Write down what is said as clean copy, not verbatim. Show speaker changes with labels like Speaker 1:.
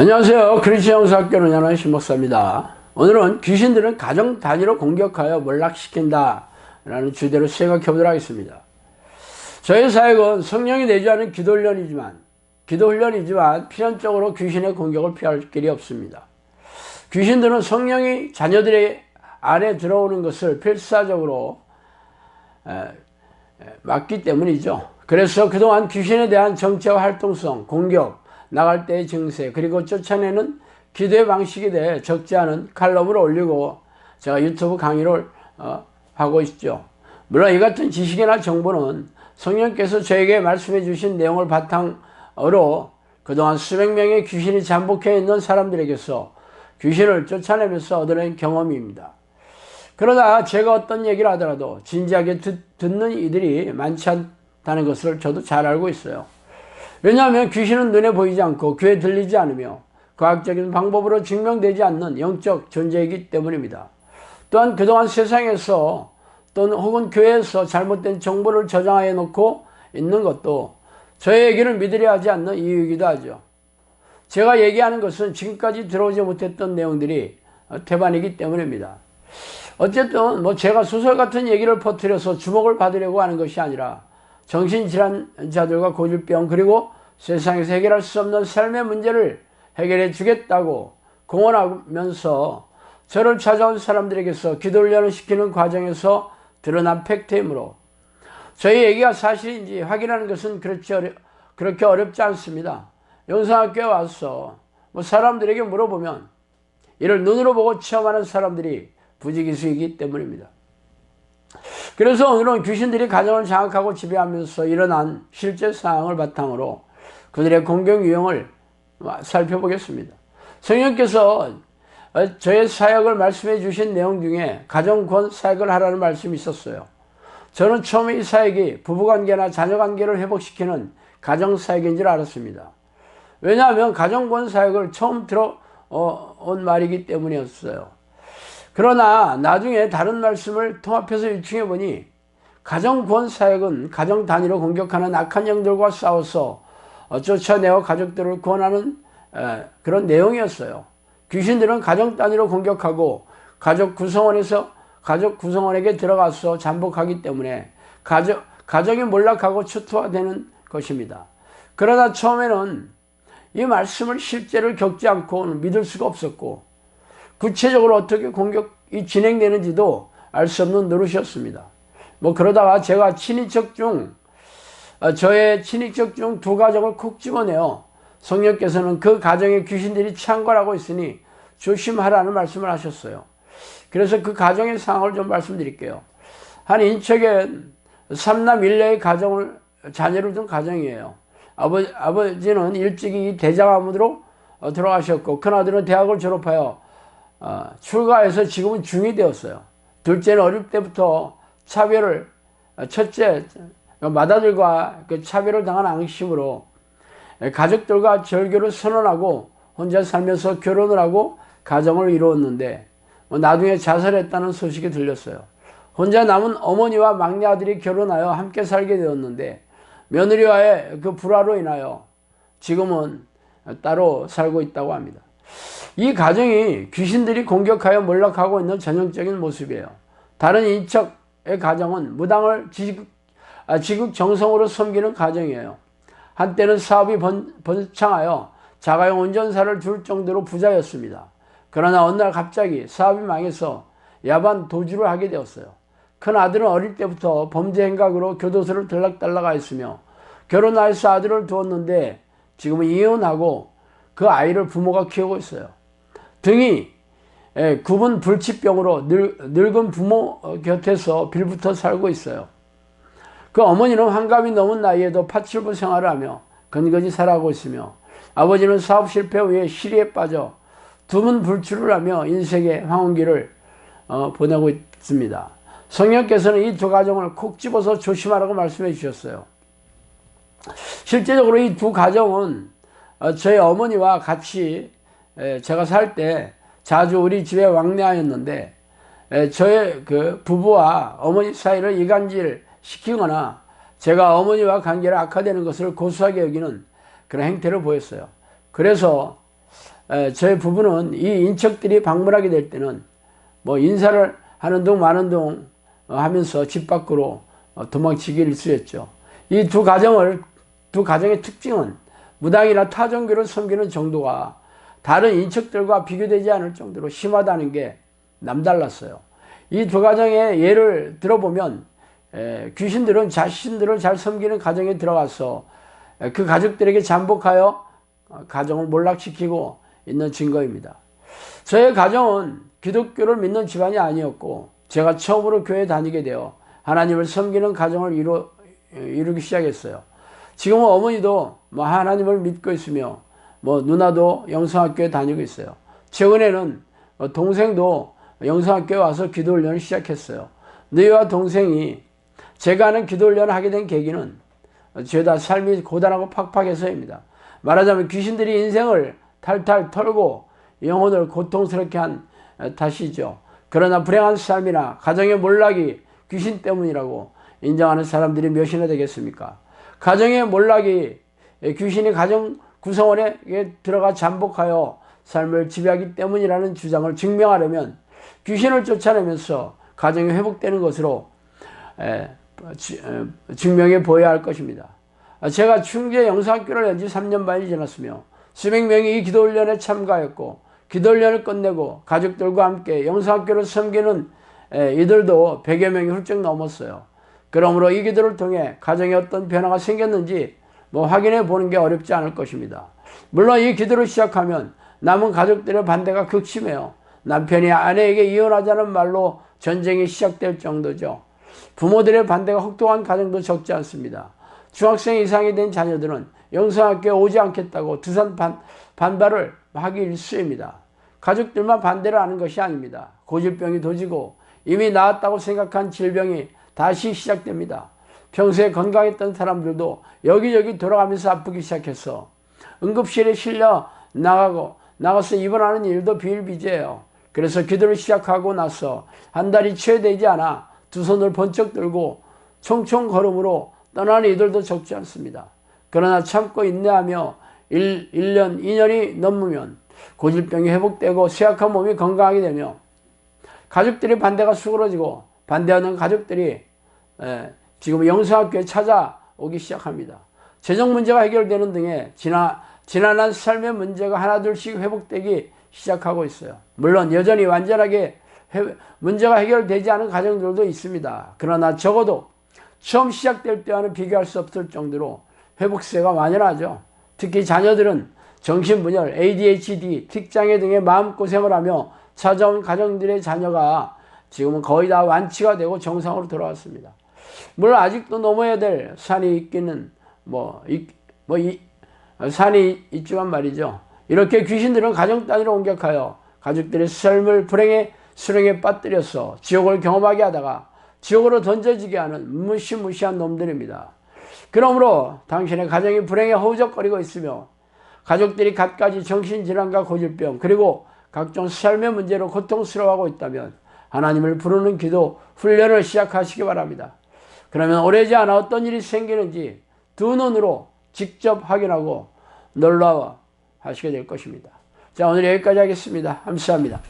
Speaker 1: 안녕하세요. 그리스도 영상학교 운영하는 신목사입니다. 오늘은 귀신들은 가정 단위로 공격하여 몰락시킨다 라는 주제로 생각해 보도록 하겠습니다. 저희 사역은 성령이 내주하는 기도훈련이지만 필연적으로 귀신의 공격을 피할 길이 없습니다. 귀신들은 성령이 자녀들의 안에 들어오는 것을 필사적으로 막기 때문이죠. 그래서 그동안 귀신에 대한 정체와 활동성, 공격, 나갈 때의 증세, 그리고 쫓아내는 기도의 방식에 대해 적지 않은 칼럼을 올리고 제가 유튜브 강의를 하고 있죠. 물론 이 같은 지식이나 정보는 성령께서 저에게 말씀해 주신 내용을 바탕으로 그동안 수백 명의 귀신이 잠복해 있는 사람들에게서 귀신을 쫓아내면서 얻어낸 경험입니다. 그러나 제가 어떤 얘기를 하더라도 진지하게 듣는 이들이 많지 않다는 것을 저도 잘 알고 있어요. 왜냐하면 귀신은 눈에 보이지 않고 귀에 들리지 않으며 과학적인 방법으로 증명되지 않는 영적 존재이기 때문입니다. 또한 그동안 세상에서 또는 혹은 교회에서 잘못된 정보를 저장해 놓고 있는 것도 저의 얘기를 믿으려 하지 않는 이유이기도 하죠. 제가 얘기하는 것은 지금까지 들어오지 못했던 내용들이 태반이기 때문입니다. 어쨌든 제가 소설 같은 얘기를 퍼뜨려서 주목을 받으려고 하는 것이 아니라 정신질환자들과 고질병 그리고 세상에서 해결할 수 없는 삶의 문제를 해결해 주겠다고 공언하면서 저를 찾아온 사람들에게서 기도훈련을 시키는 과정에서 드러난 팩트이므로 저희 얘기가 사실인지 확인하는 것은 그렇게 어렵지 않습니다. 영상학교에 와서 사람들에게 물어보면 이를 눈으로 보고 체험하는 사람들이 부지기수이기 때문입니다. 그래서 오늘은 귀신들이 가정을 장악하고 지배하면서 일어난 실제 상황을 바탕으로 그들의 공격 유형을 살펴보겠습니다. 성령께서 저의 사역을 말씀해 주신 내용 중에 가정구원 사역을 하라는 말씀이 있었어요. 저는 처음에 이 사역이 부부관계나 자녀관계를 회복시키는 가정사역인 줄 알았습니다. 왜냐하면 가정구원 사역을 처음 들어온 말이기 때문이었어요. 그러나 나중에 다른 말씀을 통합해서 유충해 보니 가정구원 사역은 가정 단위로 공격하는 악한 영들과 싸워서 쫓아내어 가족들을 구원하는 그런 내용이었어요. 귀신들은 가정 단위로 공격하고 가족 구성원에게 들어가서 잠복하기 때문에 가정이 몰락하고 추투화되는 것입니다. 그러나 처음에는 이 말씀을 실제로 겪지 않고 믿을 수가 없었고 구체적으로 어떻게 공격이 진행되는지도 알 수 없는 노릇이었습니다. 그러다가 제가 저의 친인척 중 두 가정을 콕 집어내어 성령께서는 그 가정에 귀신들이 창궐하고 있으니 조심하라는 말씀을 하셨어요. 그래서 그 가정의 상황을 좀 말씀드릴게요. 한 인척의 3남 1녀의 자녀를 둔 가정이에요. 아버지는 일찍이 대장암으로 돌아가셨고 큰아들은 대학을 졸업하여 출가해서 지금은 중이 되었어요. 둘째는 어릴 때부터 첫째 맏아들과 차별을 당한 앙심으로 가족들과 절교를 선언하고 혼자 살면서 결혼을 하고 가정을 이루었는데 나중에 자살했다는 소식이 들렸어요. 혼자 남은 어머니와 막내 아들이 결혼하여 함께 살게 되었는데 며느리와의 그 불화로 인하여 지금은 따로 살고 있다고 합니다. 이 가정이 귀신들이 공격하여 몰락하고 있는 전형적인 모습이에요. 다른 인척의 가정은 무당을 지극정성으로 섬기는 가정이에요. 한때는 사업이 번창하여 자가용 운전사를 둘 정도로 부자였습니다. 그러나 어느 날 갑자기 사업이 망해서 야반 도주를 하게 되었어요. 큰 아들은 어릴 때부터 범죄 행각으로 교도소를 들락달락하였으며 결혼하여서 아들을 두었는데 지금은 이혼하고 그 아이를 부모가 키우고 있어요. 등이 굽은 불치병으로 늙은 부모 곁에서 빌붙어 살고 있어요. 그 어머니는 환갑이 넘은 나이에도 파출부 생활을 하며 근거지 살아가고 있으며 아버지는 사업 실패 후에 시리에 빠져 두문 불출을 하며 인생의 황혼기를 보내고 있습니다. 성령께서는 이 두 가정을 콕 집어서 조심하라고 말씀해 주셨어요. 실제적으로 이 두 가정은 저희 어머니와 같이 제가 살 때 자주 우리 집에 왕래하였는데 저의 그 부부와 어머니 사이를 이간질 시키거나 제가 어머니와 관계를 악화되는 것을 고수하게 여기는 그런 행태를 보였어요. 그래서 저희 부부는 이 인척들이 방문하게 될 때는 뭐 인사를 하는 둥 마는 둥 하면서 집 밖으로 도망치기 일쑤였죠. 이 두 가정의 특징은 무당이나 타종교를 섬기는 정도가 다른 인척들과 비교되지 않을 정도로 심하다는 게 남달랐어요. 이 두 가정의 예를 들어보면 귀신들은 자신들을 잘 섬기는 가정에 들어가서 그 가족들에게 잠복하여 가정을 몰락시키고 있는 증거입니다. 저의 가정은 기독교를 믿는 집안이 아니었고 제가 처음으로 교회에 다니게 되어 하나님을 섬기는 가정을 이루기 시작했어요. 지금은 어머니도 뭐 하나님을 믿고 있으며 뭐 누나도 영성학교에 다니고 있어요. 최근에는 동생도 영성학교에 와서 기도훈련을 시작했어요. 너희와 동생이 제가 하는 기도훈련을 하게 된 계기는 죄다 삶이 고단하고 팍팍해서입니다. 말하자면 귀신들이 인생을 탈탈 털고 영혼을 고통스럽게 한 탓이죠. 그러나 불행한 삶이나 가정의 몰락이 귀신 때문이라고 인정하는 사람들이 몇이나 되겠습니까? 가정의 몰락이 귀신이 가정 구성원에 들어가 잠복하여 삶을 지배하기 때문이라는 주장을 증명하려면 귀신을 쫓아내면서 가정이 회복되는 것으로 증명해 보여야 할 것입니다. 제가 충주에 영성학교를 연 지 3년 반이 지났으며 수백 명이 이 기도훈련에 참가했고 기도훈련을 끝내고 가족들과 함께 영성학교를 섬기는 이들도 100여 명이 훌쩍 넘었어요. 그러므로 이 기도를 통해 가정에 어떤 변화가 생겼는지 확인해 보는 게 어렵지 않을 것입니다. 물론 이 기도를 시작하면 남은 가족들의 반대가 극심해요. 남편이 아내에게 이혼하자는 말로 전쟁이 시작될 정도죠. 부모들의 반대가 혹독한 가정도 적지 않습니다. 중학생 이상이 된 자녀들은 영성학교에 오지 않겠다고 두산 반발을 하기 일쑤입니다. 가족들만 반대를 하는 것이 아닙니다. 고질병이 도지고 이미 나았다고 생각한 질병이 다시 시작됩니다. 평소에 건강했던 사람들도 여기저기 돌아가면서 아프기 시작해서 응급실에 실려 나가서 입원하는 일도 비일비재해요. 그래서 기도를 시작하고 나서 한 달이 채 되지 않아 두 손을 번쩍 들고 총총 걸음으로 떠나는 이들도 적지 않습니다. 그러나 참고 인내하며 1년, 2년이 넘으면 고질병이 회복되고 쇠약한 몸이 건강하게 되며 가족들의 반대가 수그러지고 반대하는 가족들이 지금 영성학교에 찾아오기 시작합니다. 재정 문제가 해결되는 등의 지난한 삶의 문제가 하나둘씩 회복되기 시작하고 있어요. 물론 여전히 완전하게 문제가 해결되지 않은 가정들도 있습니다. 그러나 적어도 처음 시작될 때와는 비교할 수 없을 정도로 회복세가 완연하죠. 특히 자녀들은 정신분열, ADHD, 틱장애 등의 마음고생을 하며 찾아온 가정들의 자녀가 지금은 거의 다 완치가 되고 정상으로 돌아왔습니다. 물론 아직도 넘어야 될 산이 있기는 산이 있지만 말이죠. 이렇게 귀신들은 가정 단위로 공격하여 가족들의 삶을 불행의 수렁에 빠뜨려서 지옥을 경험하게 하다가 지옥으로 던져지게 하는 무시무시한 놈들입니다. 그러므로 당신의 가정이 불행에 허우적거리고 있으며 가족들이 갖가지 정신질환과 고질병 그리고 각종 삶의 문제로 고통스러워하고 있다면 하나님을 부르는 기도 훈련을 시작하시기 바랍니다. 그러면 오래지 않아 어떤 일이 생기는지 두 눈으로 직접 확인하고 놀라워 하시게 될 것입니다. 자, 오늘 여기까지 하겠습니다. 감사합니다.